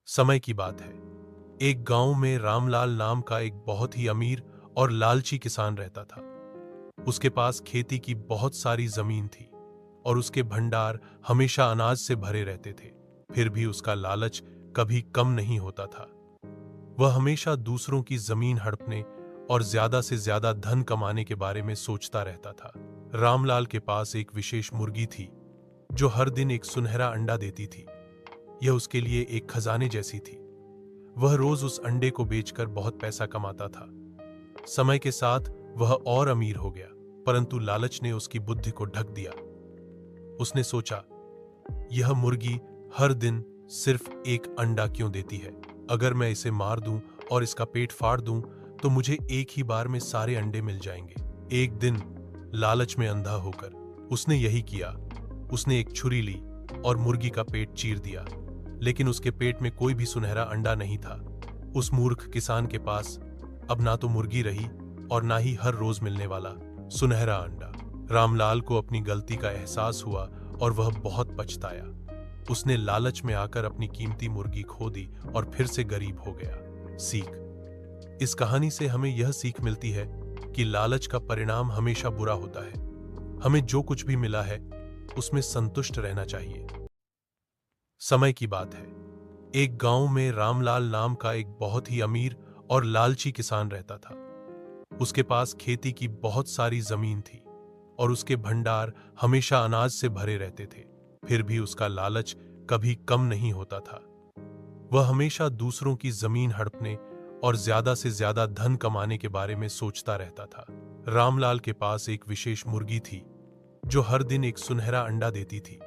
समय की बात है। एक गांव में रामलाल नाम का एक बहुत ही अमीर और लालची किसान रहता था। उसके पास खेती की बहुत सारी जमीन थी और उसके भंडार हमेशा अनाज से भरे रहते थे। फिर भी उसका लालच कभी कम नहीं होता था। वह हमेशा दूसरों की जमीन हड़पने और ज्यादा से ज्यादा धन कमाने के बारे में सोचता रहता था। रामलाल के पास एक विशेष मुर्गी थी जो हर दिन एक सुनहरा अंडा देती थी। यह उसके लिए एक खजाने जैसी थी। वह रोज उस अंडे को बेचकर बहुत पैसा कमाता था। समय के साथ वह और अमीर हो गया, परंतु लालच ने उसकी बुद्धि को ढक दिया। उसने सोचा, यह मुर्गी हर दिन सिर्फ एक अंडा क्यों देती है? अगर मैं इसे मार दूं और इसका पेट फाड़ दूं, तो मुझे एक ही बार में सारे अंडे मिल जाएंगे। एक दिन लालच में अंधा होकर उसने यही किया। उसने एक छुरी ली और मुर्गी का पेट चीर दिया, लेकिन उसके पेट में कोई भी सुनहरा अंडा नहीं था। उस मूर्ख किसान के पास अब ना तो मुर्गी रही और ना ही हर रोज मिलने वाला सुनहरा अंडा। रामलाल को अपनी गलती का एहसास हुआ और वह बहुत पछताया। उसने लालच में आकर अपनी कीमती मुर्गी खो दी और फिर से गरीब हो गया। सीख। इस कहानी से हमें यह सीख मिलती है कि लालच का परिणाम हमेशा बुरा होता है। हमें जो कुछ भी मिला है उसमें संतुष्ट रहना चाहिए। समय की बात है। एक गांव में रामलाल नाम का एक बहुत ही अमीर और लालची किसान रहता था। उसके पास खेती की बहुत सारी जमीन थी और उसके भंडार हमेशा अनाज से भरे रहते थे। फिर भी उसका लालच कभी कम नहीं होता था। वह हमेशा दूसरों की जमीन हड़पने और ज्यादा से ज्यादा धन कमाने के बारे में सोचता रहता था। रामलाल के पास एक विशेष मुर्गी थी जो हर दिन एक सुनहरा अंडा देती थी।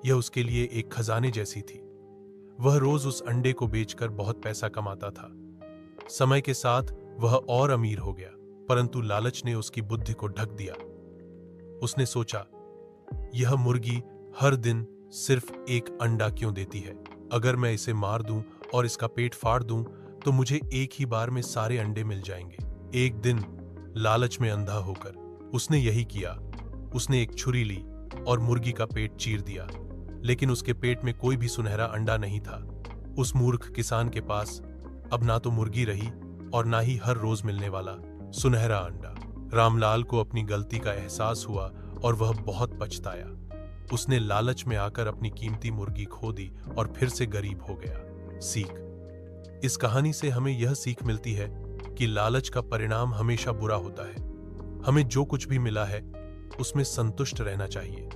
यह उसके लिए एक खजाने जैसी थी। वह रोज उस अंडे को बेचकर बहुत पैसा कमाता था। समय के साथ वह और अमीर हो गया, परंतु लालच ने उसकी बुद्धि को ढक दिया। उसने सोचा, यह मुर्गी हर दिन सिर्फ एक अंडा क्यों देती है? अगर मैं इसे मार दूं और इसका पेट फाड़ दूं, तो मुझे एक ही बार में सारे अंडे मिल जाएंगे। एक दिन लालच में अंधा होकर उसने यही किया। उसने एक छुरी ली और मुर्गी का पेट चीर दिया, लेकिन उसके पेट में कोई भी सुनहरा अंडा नहीं था। उस मूर्ख किसान के पास अब ना तो मुर्गी रही और ना ही हर रोज मिलने वाला सुनहरा अंडा। रामलाल को अपनी गलती का एहसास हुआ और वह बहुत पछताया। उसने लालच में आकर अपनी कीमती मुर्गी खो दी और फिर से गरीब हो गया। सीख। इस कहानी से हमें यह सीख मिलती है कि लालच का परिणाम हमेशा बुरा होता है। हमें जो कुछ भी मिला है उसमें संतुष्ट रहना चाहिए।